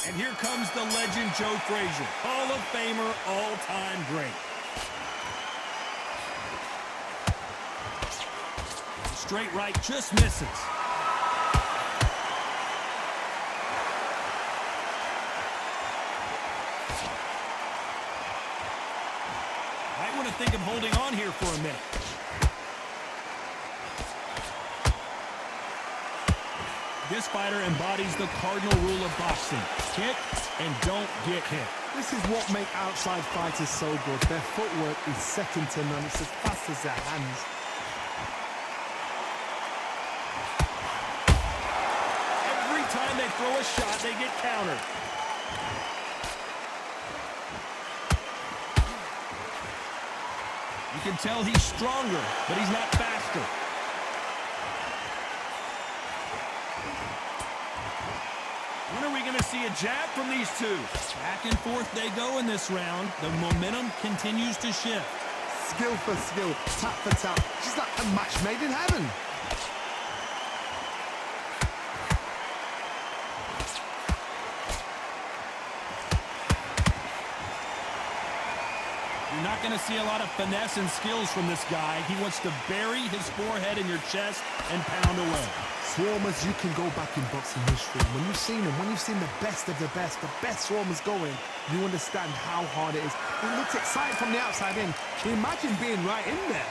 And here comes the legend Joe Frazier, Hall of Famer, all-time great. Straight right just misses. Might want to think of holding on here for a minute. This fighter embodies the cardinal rule of boxing. Kick and don't get hit. This is what makes outside fighters so good. Their footwork is second to none. It's as fast as their hands. Every time they throw a shot, they get countered. You can tell he's stronger, but he's not faster. When are we going to see a jab from these two? Back and forth they go in this round. The momentum continues to shift. Skill for skill, tap for tap. Just like a match made in heaven. You're not going to see a lot of finesse and skills from this guy. He wants to bury his forehead in your chest and pound away. Swarmers, you can go back in boxing history. When you've seen them, when you've seen the best of the best swarmers going, you understand how hard it is. It looks exciting from the outside in. Can you imagine being right in there?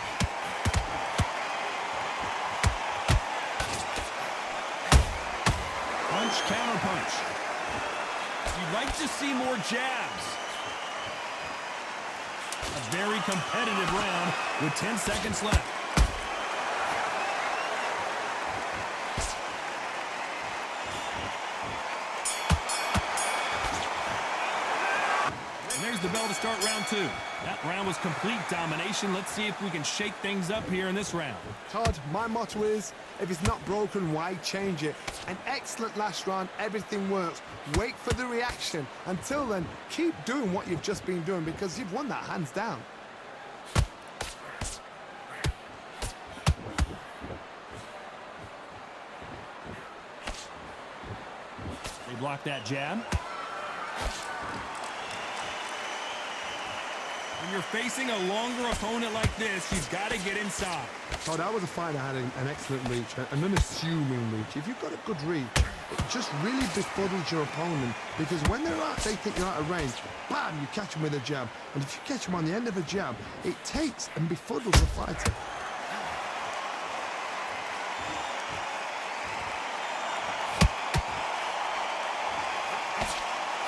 Punch, counter punch. You'd like to see more jabs. A very competitive round with 10 seconds left. And there's the bell to start round two. That round was complete domination. Let's see if we can shake things up here in this round. Todd, my motto is, if it's not broken, why change it? An excellent last round, everything works. Wait for the reaction. Until then, keep doing what you've just been doing because you've won that hands down. They block that jab. When you're facing a longer opponent like this, you've got to get inside. Oh, that was a fight that had an excellent reach, an unassuming reach. If you've got a good reach, it just really befuddles your opponent because when they're out, they think you're out of range. Bam, you catch them with a jab. And if you catch them on the end of a jab, it takes and befuddles the fighter.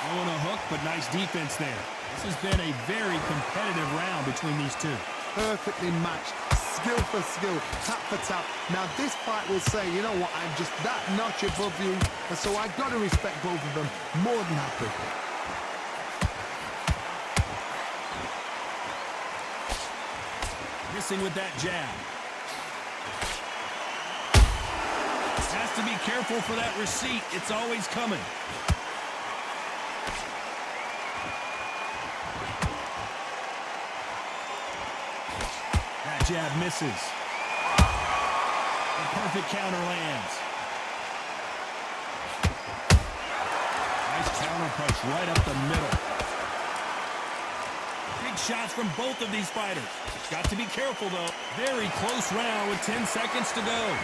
Throwing a hook, but nice defense there. This has been a very competitive round between these two. Perfectly matched, skill for skill, tap for tap. Now this fight will say, you know what, I'm just that notch above you, and so I've got to respect both of them. More than happy. Missing with that jab. Has to be careful for that receipt. It's always coming. Jab misses. A perfect counter lands. Nice counter punch right up the middle. Big shots from both of these fighters. Got to be careful, though. Very close round with 10 seconds to go.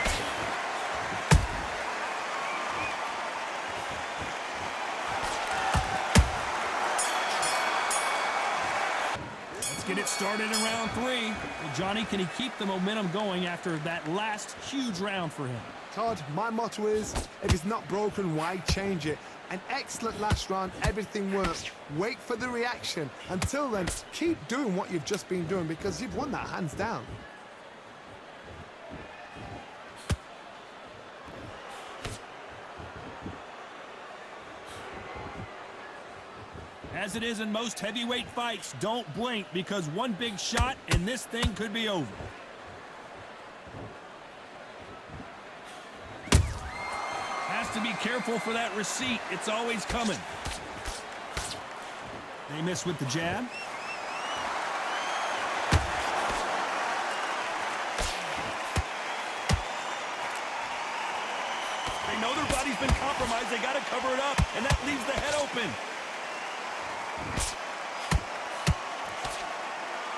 Get it started in round three. Well, Johnny, can he keep the momentum going after that last huge round for him? Todd, my motto is, if it's not broken, why change it? An excellent last round, everything works. Wait for the reaction. Until then, keep doing what you've just been doing because you've won that hands down. As it is in most heavyweight fights, don't blink because one big shot and this thing could be over. Has to be careful for that receipt. It's always coming. They miss with the jab. They know their body's been compromised. They got to cover it up, and that leaves the head open. open.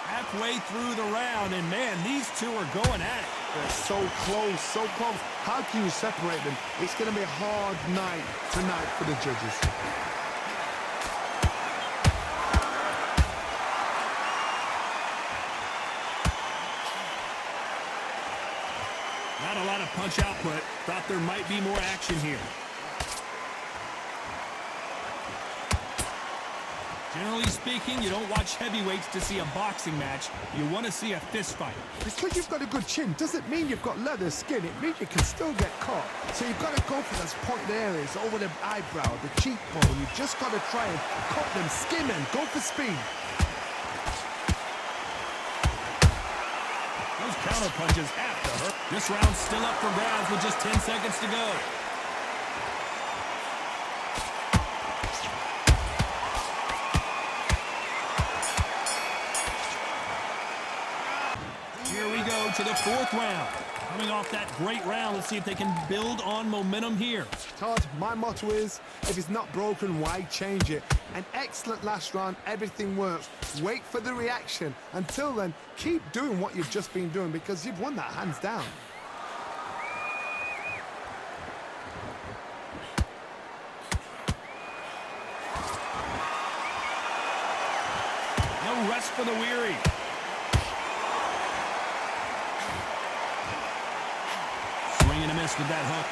Halfway through the round, and man, these two are going at it. They're so close, so close. How can you separate them? It's going to be a hard night tonight for the judges. Not a lot of punch output. Thought there might be more action here. Generally speaking, you don't watch heavyweights to see a boxing match. You want to see a fist fight. Because you've got a good chin doesn't mean you've got leather skin. It means you can still get caught. So you've got to go for those pointed areas over the eyebrow, the cheekbone. You've just got to try and cut them, skim them, go for speed. Those counter punches have to hurt. This round's still up for grabs with just 10 seconds to go. Here we go to the fourth round. Coming off that great round, let's see if they can build on momentum here. Todd, my motto is, if it's not broken, why change it? An excellent last round, everything works. Wait for the reaction. Until then, keep doing what you've just been doing because you've won that hands down. No rest for the weary. Swing and a miss with that hook.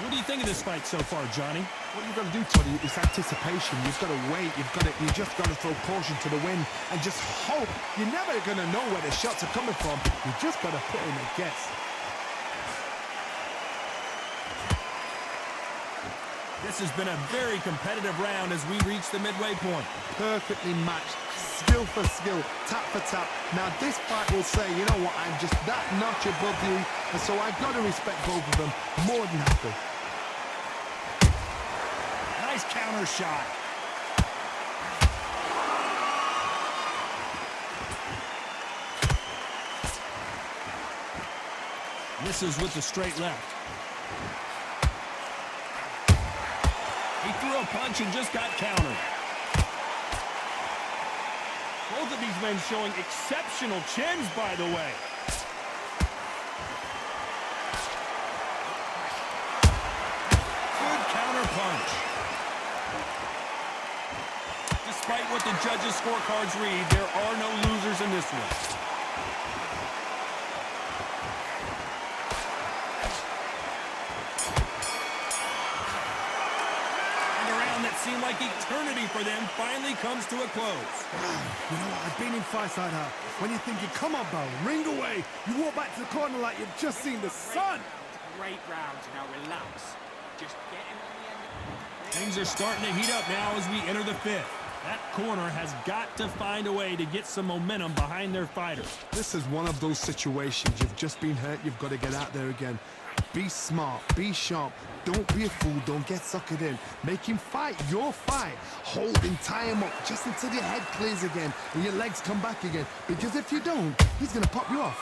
What do you think of this fight so far, Johnny? What you've got to do, Toddy, is anticipation. You've got to wait. You just got to throw caution to the wind and just hope. You're never going to know where the shots are coming from. You just got to put in a guess. This has been a very competitive round as we reach the midway point. Perfectly matched, skill for skill, tap for tap. Now this fight will say, you know what, I'm just that notch above you, and so I've got to respect both of them more than happy. Nice counter shot. Misses with the straight left. He threw a punch and just got countered. Both of these men showing exceptional chins, by the way. Good counter punch. Despite what the judges' scorecards read, there are no losers in this one. Seemed like eternity for them finally comes to a close. You know what? I've been in fights like that. When you're thinking, come on, Bo, ring away. You walk back to the corner like you've just seen the sun. Great round. Now relax. Just get him on the end. Things are starting to heat up now as we enter the fifth. That corner has got to find a way to get some momentum behind their fighter. This is one of those situations. You've just been hurt. You've got to get out there again. Be smart. Be sharp. Don't be a fool. Don't get suckered in. Make him fight your fight. Hold him, tie him up just until your head clears again and your legs come back again. Because if you don't, he's going to pop you off.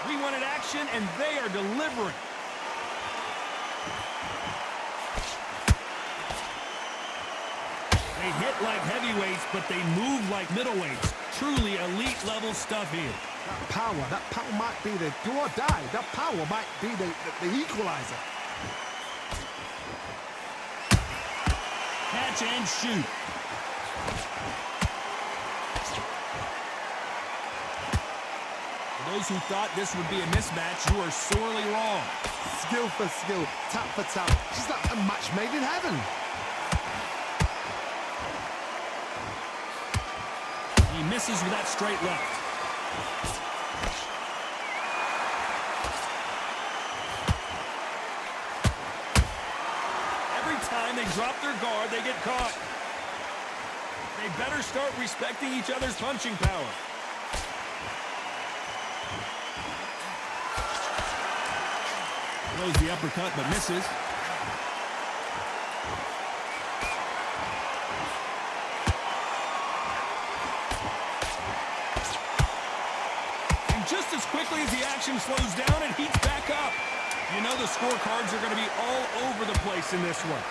We wanted action, and they are delivering. They hit like heavyweights, but they move like middleweights. Truly elite level stuff here. That power might be the do or die. That power might be the equalizer. Catch and shoot. For those who thought this would be a mismatch, you are sorely wrong. Skill for skill, tap for tap. Just like a match made in heaven. He misses with that straight left. Every time they drop their guard, they get caught. They better start respecting each other's punching power. Throws the uppercut, but misses. just as quickly as the action slows down and heats back up. You know the scorecards are going to be all over the place in this one.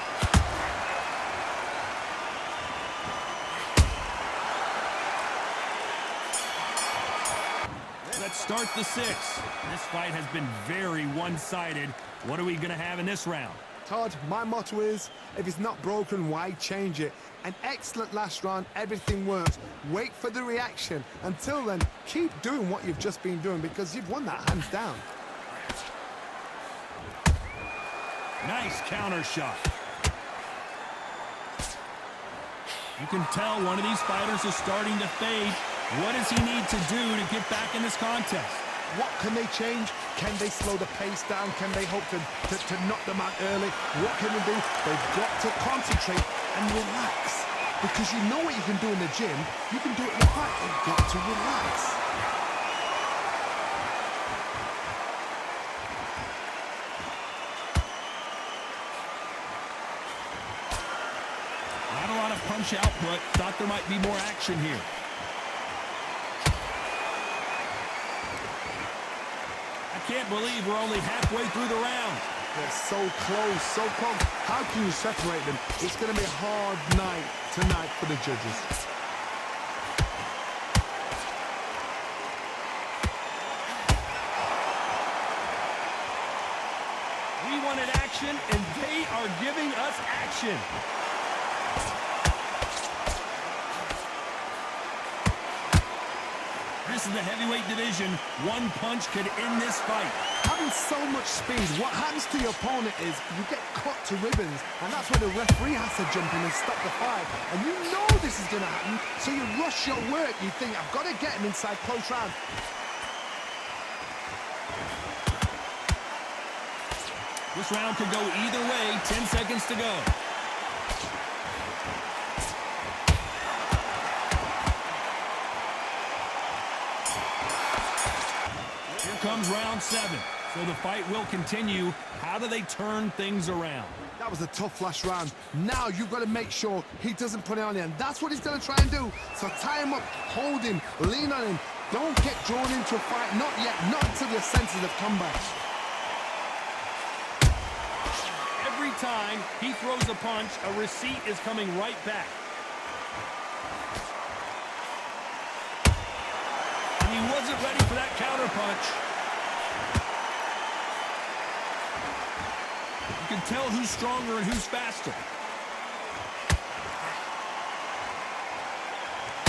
Let's start the sixth. This fight has been very one-sided. What are we going to have in this round? Todd, my motto is, if it's not broken, why change it? An excellent last round, everything works. Wait for the reaction. Until then, keep doing what you've just been doing because you've won that hands down. Nice counter shot. You can tell one of these fighters is starting to fade. What does he need to do to get back in this contest? What can they change? Can they slow the pace down? Can they hope to knock them out early? What can they do? They've got to concentrate and relax. Because you know what you can do in the gym, you can do it in the fight. They've got to relax. Not a lot of punch output. Thought there might be more action here. I can't believe we're only halfway through the round. They're so close, so close. How can you separate them? It's going to be a hard night tonight for the judges. We wanted action, and they are giving us action. This is the heavyweight division. One punch could end this fight. Having so much speed, what happens to your opponent is you get cut to ribbons, and that's where the referee has to jump in and stop the fight. And you know this is going to happen, so you rush your work. You think, I've got to get him inside close round. This round could go either way. 10 seconds to go. Comes round 7, so the fight will continue. How do they turn things around? That was a tough last round. Now you've got to make sure he doesn't put it on you, and that's what he's going to try and do. So tie him up, hold him, lean on him. Don't get drawn into a fight, not yet, not until your senses have come back. Every time he throws a punch, a receipt is coming right back. And he wasn't ready for that counter punch. You can tell who's stronger and who's faster.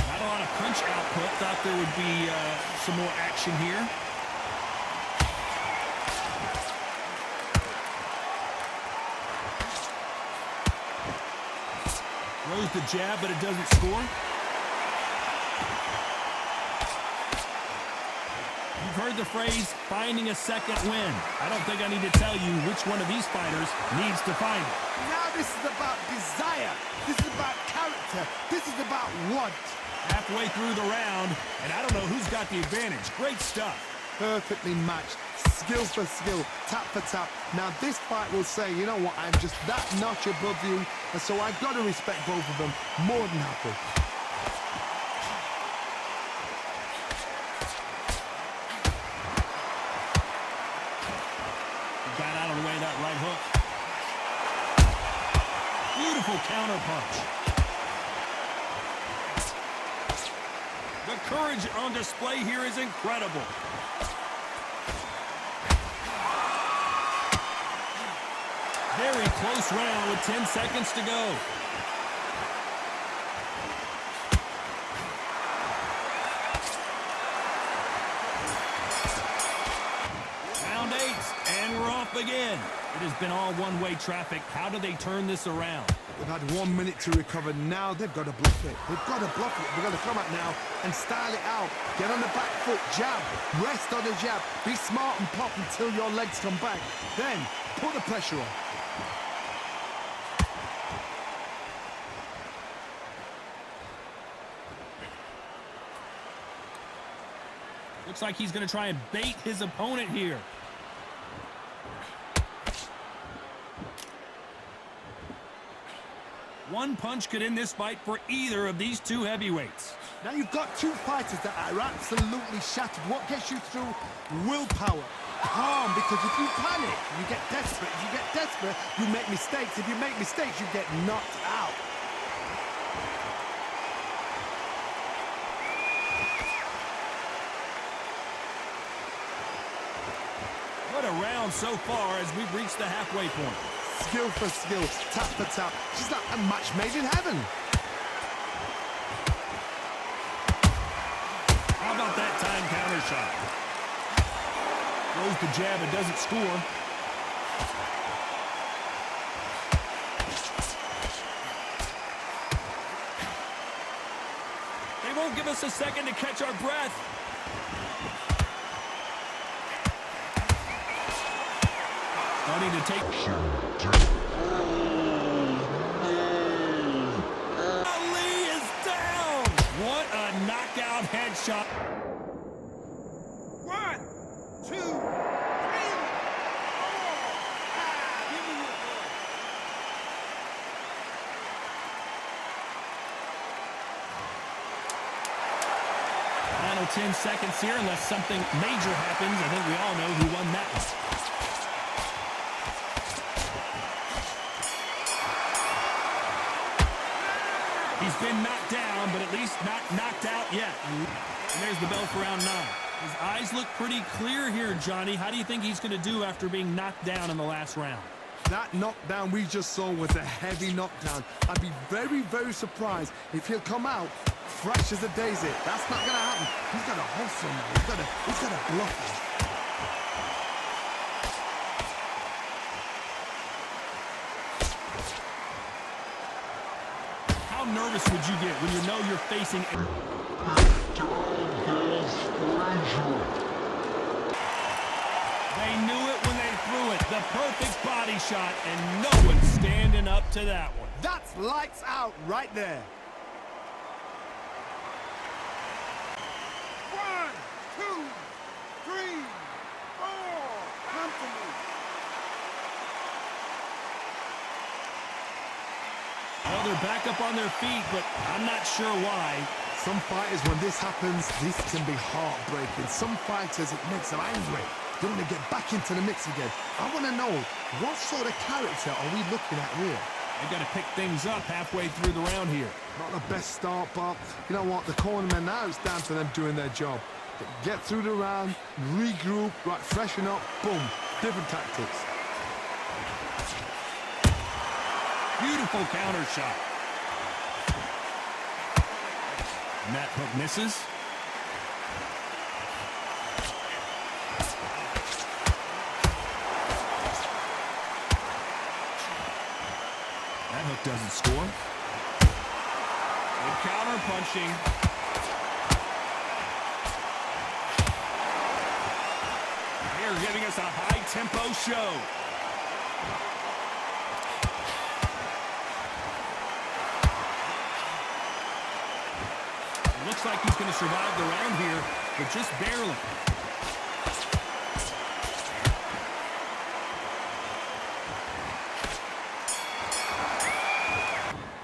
Not a lot of punch output. Thought there would be some more action here. Throws the jab, but it doesn't score. You've heard the phrase, finding a second win. I don't think I need to tell you which one of these fighters needs to find it. Now this is about desire. This is about character. This is about want. Halfway through the round, and I don't know who's got the advantage. Great stuff. Perfectly matched. Skill for skill. Tap for tap. Now this fight will say, you know what, I'm just that notch above you, and so I've got to respect both of them. More than happy. Got out of the way of that right hook. Beautiful counter punch. The courage on display here is incredible. Very close round with 10 seconds to go. Round 8, and we're off again. It has been all one-way traffic. How do they turn this around? They've had 1 minute to recover. Now they've got to bluff it. They've got to bluff it. They've got to come out now and style it out. Get on the back foot, jab, rest on the jab. Be smart and pop until your legs come back. Then put the pressure on. Looks like he's going to try and bait his opponent here. One punch could end this fight for either of these two heavyweights. Now you've got two fighters that are absolutely shattered. What gets you through? Willpower. Calm, because if you panic, you get desperate. If you get desperate, you make mistakes. If you make mistakes, you get knocked out. What a round so far as we've reached the halfway point. Skill for skill, tap for tap. She's like a match made in heaven. How about that time counter shot? Throws the jab and doesn't score. They won't give us a second to catch our breath. Starting to take... Ali is down! What a knockout headshot. 1, 2, 3, 4. Give me your ball. Final 10 seconds here, unless something major happens. I think we all know who won that one. He's been knocked down, but at least not knocked out yet. And there's the bell for round 9. His eyes look pretty clear here, Johnny. How do you think he's going to do after being knocked down in the last round? That knockdown we just saw was a heavy knockdown. I'd be very, very surprised if he'll come out fresh as a daisy. That's not going to happen. He's got to hustle now. He's got to bluff it. How nervous would you get when you know you're facing... They knew it when they threw it. The perfect body shot, and no one's standing up to that one. That's lights out right there. 1, 2, 3, 4. Come to me. Well, they're back up on their feet, but I'm not sure why. Some fighters, when this happens, this can be heartbreaking. Some fighters, it makes them angry. They want to get back into the mix again. I want to know, what sort of character are we looking at here? They got to pick things up halfway through the round here. Not the best start, but you know what? The cornermen now, it's down to them doing their job. Get through the round, regroup, right, freshen up, boom. Different tactics. Beautiful counter shot. And that hook misses. That hook doesn't score. Good counter punching. They're giving us a high-tempo show. Looks like he's going to survive the round here, but just barely.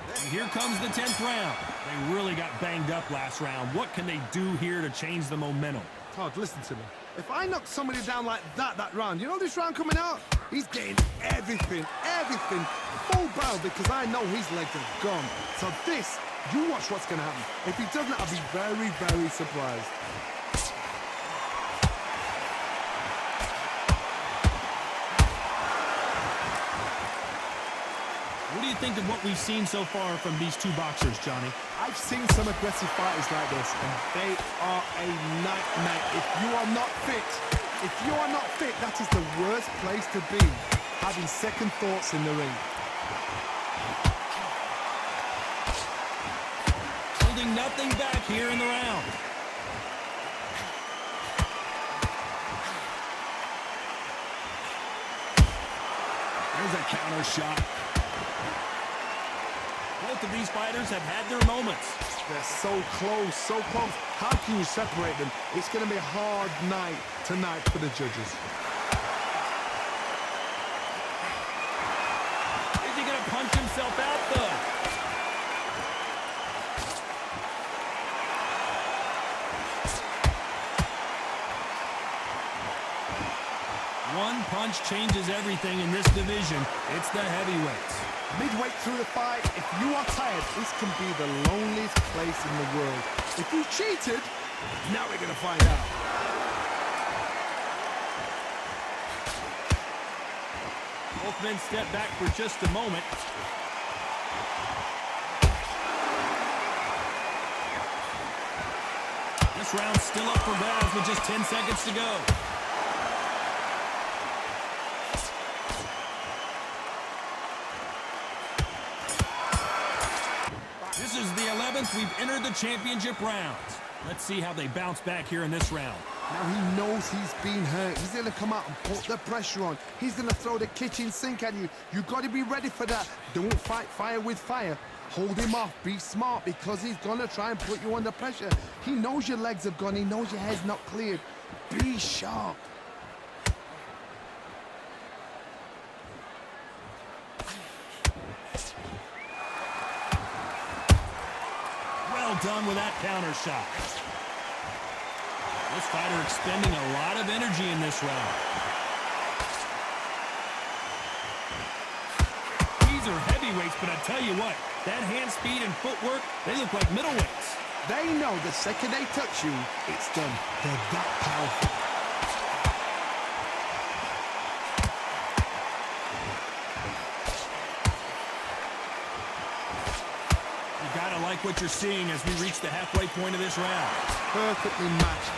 And here comes the 10th round. They really got banged up last round. What can they do here to change the momentum? Todd, listen to me. If I knock somebody down like that round, you know this round coming out? He's getting everything, full barrel, because I know his legs are gone. So this, you watch what's going to happen. If he doesn't, I'll be very, very surprised. What do you think of what we've seen so far from these two boxers, Johnny? I've seen some aggressive fighters like this, and they are a nightmare. If you are not fit, that is the worst place to be, having second thoughts in the ring. Holding nothing back here in the round. There's a counter shot. Both of these fighters have had their moments. They're so close, so close. How can you separate them? It's going to be a hard night tonight for the judges. Is he going to punch himself out, though? punch changes everything in this division. It's the heavyweights. Midway through the fight, if you are tired, this can be the loneliest place in the world. If you cheated, now we're going to find out. Both men step back for just a moment. This round's still up for grabs with just 10 seconds to go. This is the 11th we've entered the championship rounds. Let's see how they bounce back here in this round. Now he knows he's been hurt. He's going to come out and put the pressure on. He's going to throw the kitchen sink at you. You've got to be ready for that. Don't fight fire with fire. Hold him off. Be smart because he's going to try and put you under pressure. He knows your legs have gone. He knows your head's not cleared. Be sharp. Well done with that counter shot. This fighter expending a lot of energy in this round. These are heavyweights, but I tell you what, that hand speed and footwork, they look like middleweights. They know the second they touch you, it's done. They're that powerful. You gotta like what you're seeing as we reach the halfway point of this round. Perfectly matched.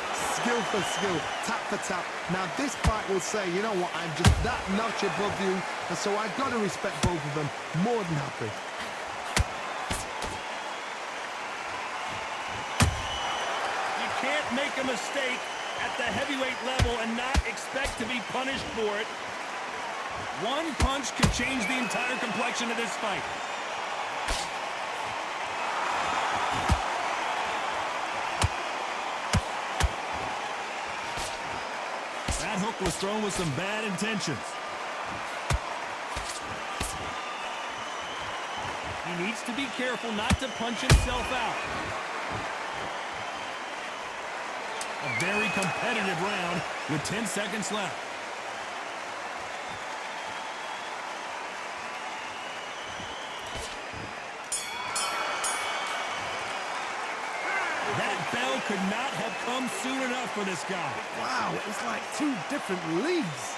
Skill for skill, tap for tap. Now this fight will say, you know what, I'm just that notch above you, and so I've got to respect both of them. More than happy. You can't make a mistake at the heavyweight level and not expect to be punished for it. One punch could change the entire complexion of this fight. That hook was thrown with some bad intentions. He needs to be careful not to punch himself out. A very competitive round with 10 seconds left. That bell could not have come soon enough for this guy. Wow, it's like two different leagues.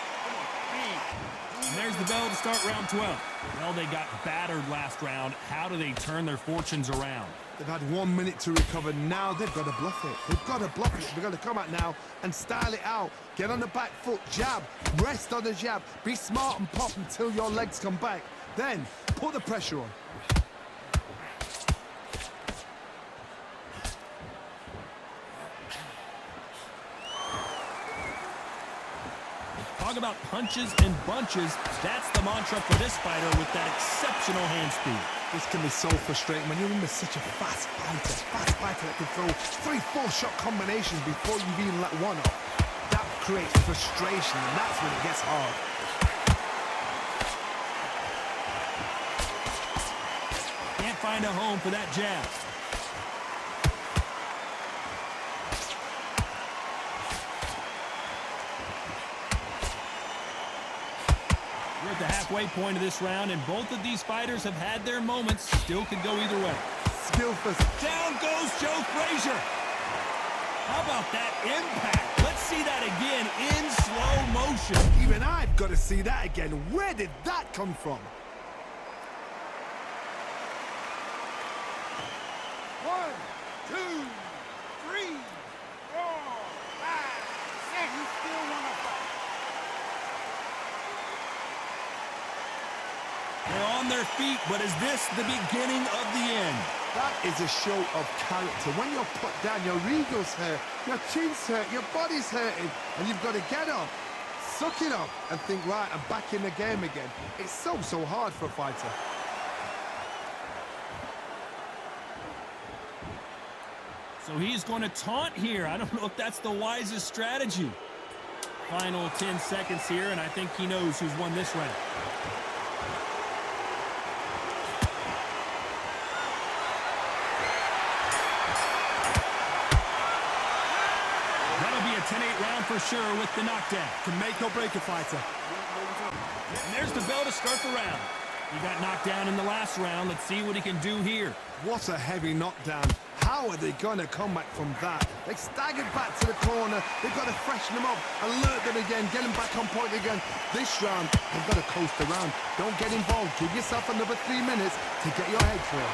And there's the bell to start round 12. Well, they got battered last round. How do they turn their fortunes around? They've had 1 minute to recover. Now they've got to bluff it. They've got to bluff it. They've got to come out now and style it out. Get on the back foot, jab, rest on the jab. Be smart and pop until your legs come back. Then put the pressure on. Talk about punches and bunches. That's the mantra for this fighter with that exceptional hand speed. This can be so frustrating when you're in with such a fast fighter that can throw 3-4 shot combinations before you've even let one off. That creates frustration, and that's when it gets hard. Can't find a home for that jab. We're at the halfway point of this round, and both of these fighters have had their moments. Still could go either way. Skillful. Down goes Joe Frazier. How about that impact? Let's see that again in slow motion. Even I've got to see that again. Where did that come from? 1, 2, 3, 4, 5, 6. You still want to fight? They're on their feet, but is this the beginning of the end? That is a show of character. When you're put down, your ego's hurt, your chin's hurt, your body's hurting, and you've got to get up, suck it up, and think, right, I'm back in the game again. It's so hard for a fighter. So he's going to taunt here. I don't know if that's the wisest strategy. Final 10 seconds here, and I think he knows who's won this round. That'll be a 10-8 round for sure with the knockdown. Can make or break a fighter. there's the bell to start the round. He got knocked down in the last round. Let's see what he can do here. What a heavy knockdown. How are they going to come back from that? They staggered back to the corner. They've got to freshen them up, alert them again, get them back on point again. This round, they've got to coast around. Don't get involved. Give yourself another 3 minutes to get your head clear.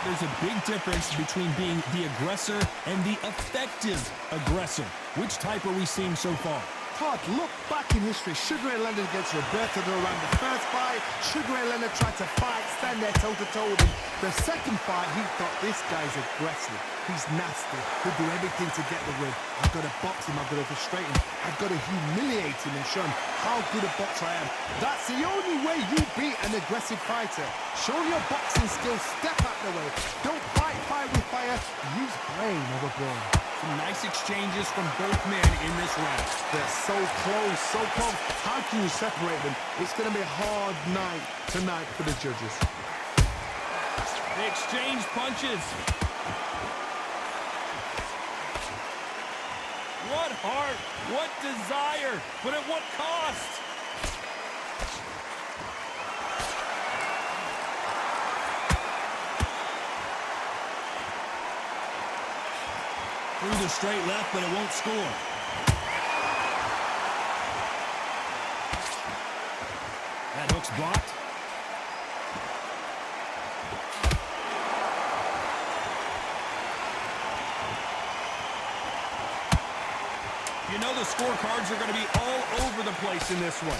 There's a big difference between being the aggressor and the effective aggressor. Which type are we seeing so far? Todd, look back in history. Sugar Ray Leonard against Roberto Duran. The first fight, Sugar Ray Leonard tried to fight, stand there toe-to-toe with him. The second fight, he thought, this guy's aggressive. He's nasty. He'll do everything to get the win. I've got to box him. I've got to frustrate him. I've got to humiliate him and show him how good a boxer I am. That's the only way you beat an aggressive fighter. Show your boxing skills. Step out the way. Don't fight fire with fire. Use brain over brawn. Some nice exchanges from both men in this round. They're so close, so close. How can you separate them? It's going to be a hard night tonight for the judges. They exchange punches. What heart, what desire, but at what cost? Through the straight left, but it won't score. That hook's blocked. You know the scorecards are going to be all over the place in this one.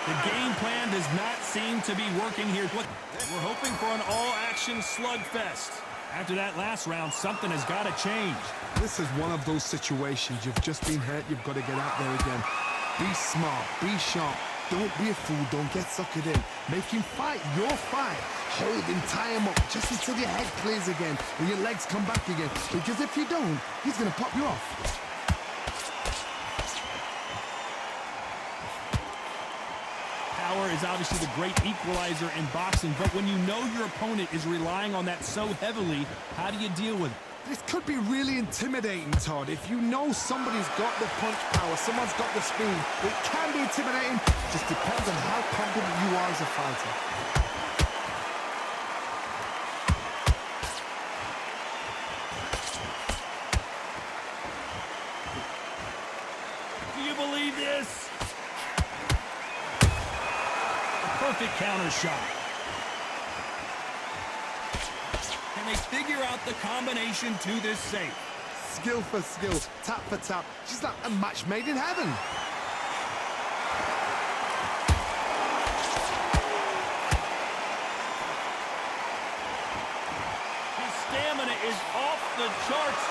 The game plan does not seem to be working here. We're hoping for an all-action slugfest. After that last round, something has got to change. This is one of those situations. You've just been hurt. You've got to get out there again. Be smart. Be sharp. Don't be a fool. Don't get suckered in. Make him fight your fight. Hold him, tie him up, just until your head clears again and your legs come back again. Because if you don't, he's going to pop you off. Power is obviously the great equalizer in boxing, but when you know your opponent is relying on that so heavily, how do you deal with it? This could be really intimidating, Todd. If you know somebody's got the punch power, someone's got the speed, it can be intimidating. Just depends on how confident you are as a fighter. Do you believe this? A perfect counter shot. Can they figure out the combination to this safe? Skill for skill, tap for tap. She's like a match made in heaven. His stamina is off the charts.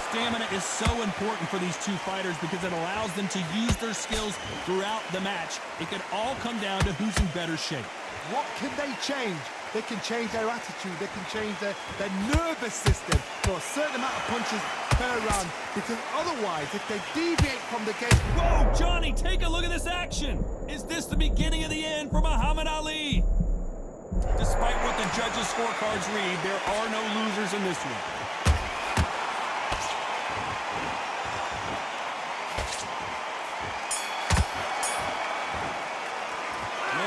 Stamina is so important for these two fighters because it allows them to use their skills throughout the match. It can all come down to who's in better shape. What can they change? They can change their attitude. They can change their nervous system for a certain amount of punches per round. Because otherwise, if they deviate from the game... Whoa, Johnny, take a look at this action. Is this the beginning of the end for Muhammad Ali? Despite what the judges' scorecards read, there are no losers in this one.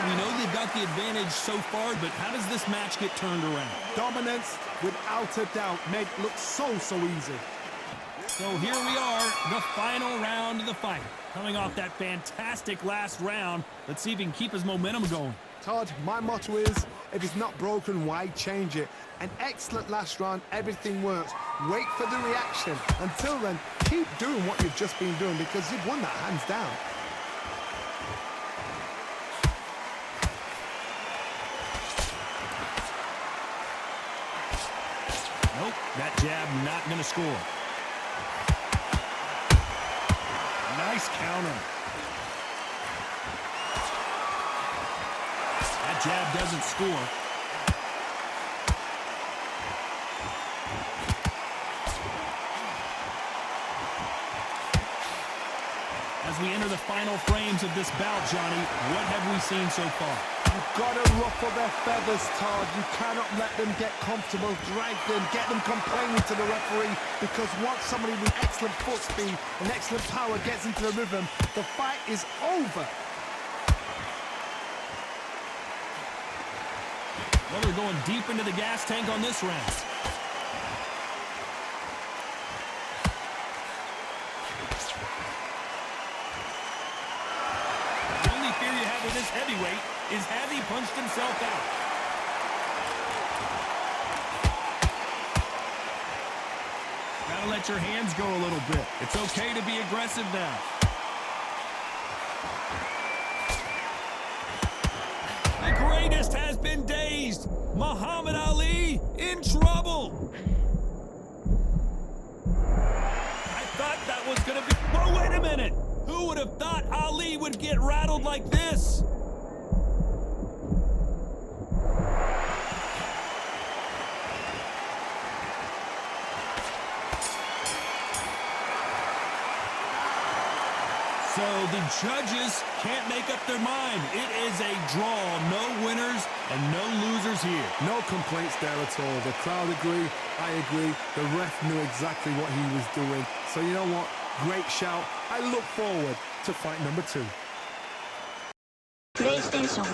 We know they've got the advantage so far, but how does this match get turned around? Dominance, without a doubt, made it look so easy. So here we are, the final round of the fight. Coming off that fantastic last round, let's see if he can keep his momentum going. Todd, my motto is, if it's not broken, why change it? An excellent last round, everything works. Wait for the reaction. Until then, keep doing what you've just been doing because you've won that hands down. Nope, that jab not going to score. Nice counter. That jab doesn't score. As we enter the final frames of this bout, Johnny, what have we seen so far? You've got to ruffle their feathers, Todd. You cannot let them get comfortable, drag them, get them complaining to the referee, because once somebody with excellent foot speed and excellent power gets into the rhythm, the fight is over. Well, they're going deep into the gas tank on this round. The only fear you have with this heavyweight is has he punched himself out? Gotta let your hands go a little bit. It's okay to be aggressive now. The greatest has been dazed. Muhammad Ali in trouble. I thought that was going to be... Whoa, wait a minute. Who would have thought Ali would get rattled like this? So the judges can't make up their mind. It is a draw. No winners and no losers here. No complaints there at all. The crowd agree, I agree. The ref knew exactly what he was doing. So you know what? Great shout. I look forward to fight number 2. PlayStation